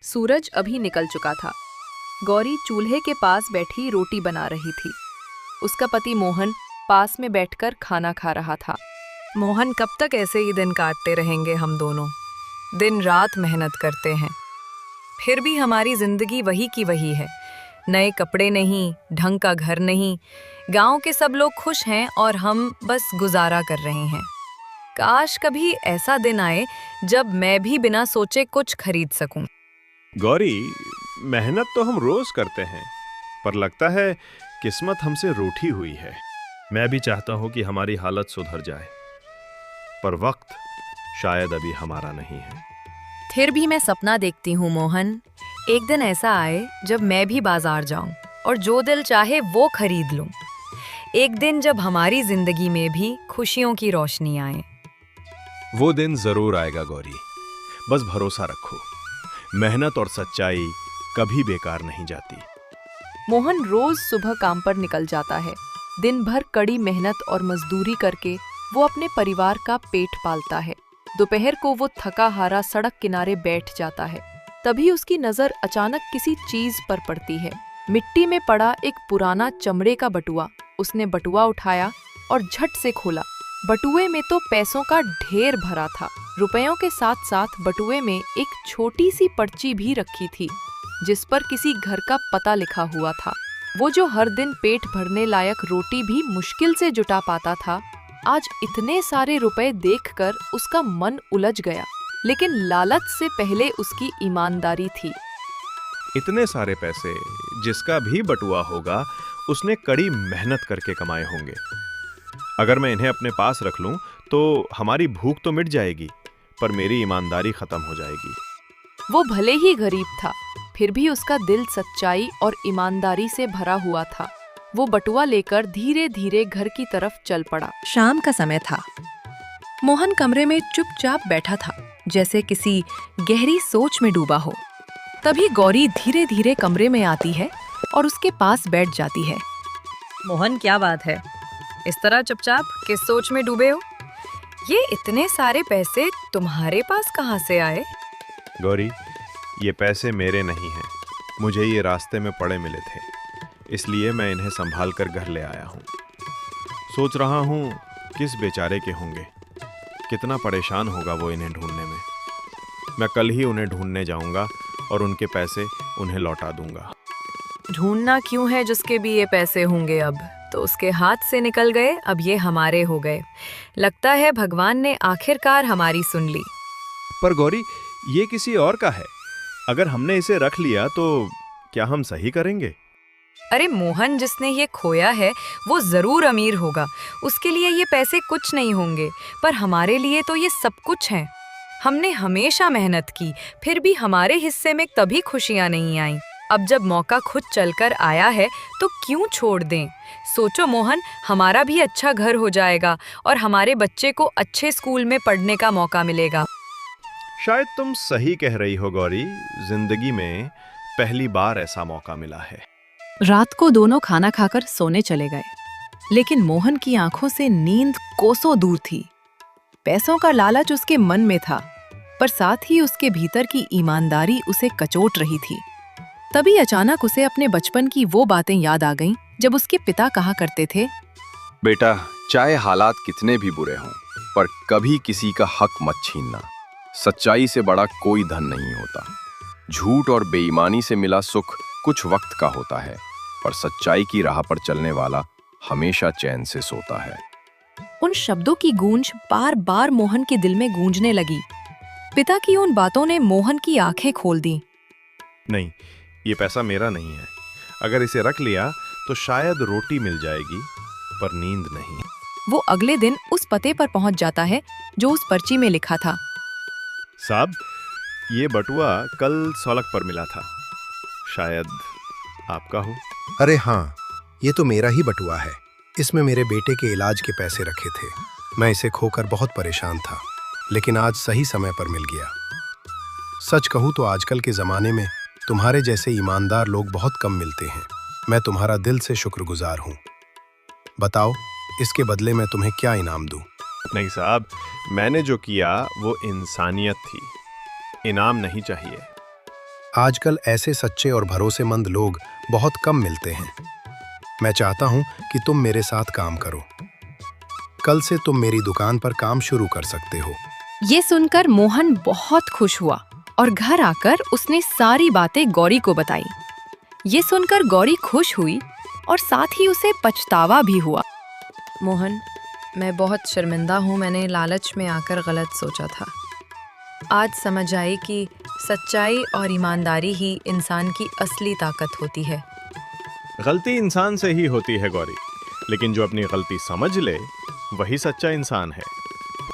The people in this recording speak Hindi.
सूरज अभी निकल चुका था। गौरी चूल्हे के पास बैठी रोटी बना रही थी। उसका पति मोहन पास में बैठकर खाना खा रहा था। मोहन, कब तक ऐसे ही दिन काटते रहेंगे हम दोनों? दिन रात मेहनत करते हैं, फिर भी हमारी जिंदगी वही की वही है। नए कपड़े नहीं, ढंग का घर नहीं, गांव के सब लोग खुश हैं और हम बस गुजारा कर रहे हैं। काश कभी ऐसा दिन आए जब मैं भी बिना सोचे कुछ खरीद सकूं। गौरी, मेहनत तो हम रोज करते हैं, पर लगता है किस्मत हमसे रूठी हुई है। मैं भी चाहता हूं कि हमारी हालत सुधर जाए, पर वक्त शायद अभी हमारा नहीं है। फिर भी मैं सपना देखती हूँ मोहन, एक दिन ऐसा आए जब मैं भी बाजार जाऊं और जो दिल चाहे वो खरीद लूं। एक दिन जब हमारी जिंदगी में भी खुशियों की रोशनी आए। वो दिन जरूर आएगा गौरी, बस भरोसा रखो। मेहनत और सच्चाई कभी बेकार नहीं जाती। मोहन रोज सुबह काम पर निकल जाता है। दिन भर कड़ी मेहनत और मजदूरी करके वो अपने परिवार का पेट पालता है। दोपहर को वो थका हारा सड़क किनारे बैठ जाता है। तभी उसकी नजर अचानक किसी चीज पर पड़ती है। मिट्टी में पड़ा एक पुराना चमड़े का बटुआ। उसने बटुआ उठाया और झट से खोला। बटुए में तो पैसों का ढेर भरा था। रुपयों के साथ साथ बटुए में एक छोटी सी पर्ची भी रखी थी, जिस पर किसी घर का पता लिखा हुआ था। वो जो हर दिन पेट भरने लायक रोटी भी मुश्किल से जुटा पाता था, आज इतने सारे रुपए देखकर उसका मन उलझ गया। लेकिन लालच से पहले उसकी ईमानदारी थी। इतने सारे पैसे जिसका भी बटुआ होगा, उसने कड़ी मेहनत करके कमाए होंगे। अगर मैं इन्हें अपने पास रख लूं तो हमारी भूख तो मिट जाएगी, पर मेरी ईमानदारी खत्म हो जाएगी। वो भले ही गरीब था, फिर भी उसका दिल सच्चाई और ईमानदारी से भरा हुआ था। वो बटुआ लेकर धीरे धीरे घर की तरफ चल पड़ा। शाम का समय था। मोहन कमरे में चुपचाप बैठा था, जैसे किसी गहरी सोच में डूबा हो। तभी गौरी धीरे धीरे कमरे में आती है और उसके पास बैठ जाती है। मोहन, क्या बात है? इस तरह चुपचाप किस सोच में डूबे हो? ये इतने सारे पैसे तुम्हारे पास कहाँ से आए? गौरी, ये पैसे मेरे नहीं हैं, मुझे ये रास्ते में पड़े मिले थे, इसलिए मैं इन्हें संभाल कर घर ले आया हूँ। सोच रहा हूँ किस बेचारे के होंगे, कितना परेशान होगा वो इन्हें ढूंढने में। मैं कल ही उन्हें ढूंढने जाऊंगा और उनके पैसे उन्हें लौटा दूंगा। ढूंढना क्यों है? जिसके भी ये पैसे होंगे अब तो उसके हाथ से निकल गए, अब ये हमारे हो गए। लगता है भगवान ने आखिरकार हमारी सुन ली। पर गौरी, ये किसी और का है। अगर हमने इसे रख लिया तो क्या हम सही करेंगे? अरे मोहन, जिसने ये खोया है वो जरूर अमीर होगा। उसके लिए ये पैसे कुछ नहीं होंगे, पर हमारे लिए तो ये सब कुछ है। हमने हमेशा मेहनत की, फिर भी हमारे हिस्से में कभी खुशियां नहीं आई। अब जब मौका खुद चलकर आया है तो क्यों छोड़ दें? सोचो मोहन, हमारा भी अच्छा घर हो जाएगा और हमारे बच्चे को अच्छे स्कूल में पढ़ने का मौका मिलेगा। शायद तुम सही कह रही हो गौरी, जिंदगी में पहली बार ऐसा मौका मिला है। रात को दोनों खाना खाकर सोने चले गए, लेकिन मोहन की आंखों से नींद कोसों दूर थी। पैसों का लालच उसके मन में था, पर साथ ही उसके भीतर की ईमानदारी उसे कचोट रही थी। तभी अचानक उसे अपने बचपन की वो बातें याद आ गईं, जब उसके पिता कहा करते थे, बेटा, चाहे हालात कितने भी बुरे हों, पर कभी किसी का हक मत छीनना। सच्चाई से बड़ा कोई धन नहीं होता। झूठ और बेईमानी से मिला सुख कुछ वक्त का होता है, पर सच्चाई की राह पर चलने वाला हमेशा चैन से सोता है। उन शब्दों की गूंज बार बार मोहन के दिल में गूंजने लगी। पिता की उन बातों ने मोहन की आंखें खोल दी। नहीं, ये पैसा मेरा नहीं है। अगर इसे रख लिया तो शायद रोटी मिल जाएगी, पर नींद नहीं। वो अगले दिन उस पते पर पहुंच जाता है जो उस पर्ची में लिखा था। साहब, ये बटुआ कल सड़क पर मिला था, शायद आपका हो। अरे हाँ, ये तो मेरा ही बटुआ है। इसमें मेरे बेटे के इलाज के पैसे रखे थे। मैं इसे खोकर बहुत परेशान था, लेकिन आज सही समय पर मिल गया। सच कहूँ तो आजकल के ज़माने में तुम्हारे जैसे ईमानदार लोग बहुत कम मिलते हैं। मैं तुम्हारा दिल से शुक्रगुजार हूँ। बताओ, इसके बदले मैं तुम्हें क्या इनाम दूँ? नहीं साहब, मैंने जो किया वो इंसानियत थी, इनाम नहीं चाहिए। आजकल ऐसे सच्चे और भरोसेमंद लोग बहुत कम मिलते हैं। मैं चाहता हूं कि तुम मेरे साथ काम करो। कल से तुम मेरी दुकान पर काम शुरू कर सकते हो। ये सुनकर मोहन बहुत खुश हुआ और घर आकर उसने सारी बातें गौरी को बताई। ये सुनकर गौरी खुश हुई और साथ ही उसे पछतावा भी हुआ। मोहन, मैं बहुत शर्मिंदा हूँ, मैंने लालच में आकर गलत सोचा था। आज समझ आई कि सच्चाई और ईमानदारी ही इंसान की असली ताकत होती है। गलती इंसान से ही होती है गौरी, लेकिन जो अपनी गलती समझ ले वही सच्चा इंसान है।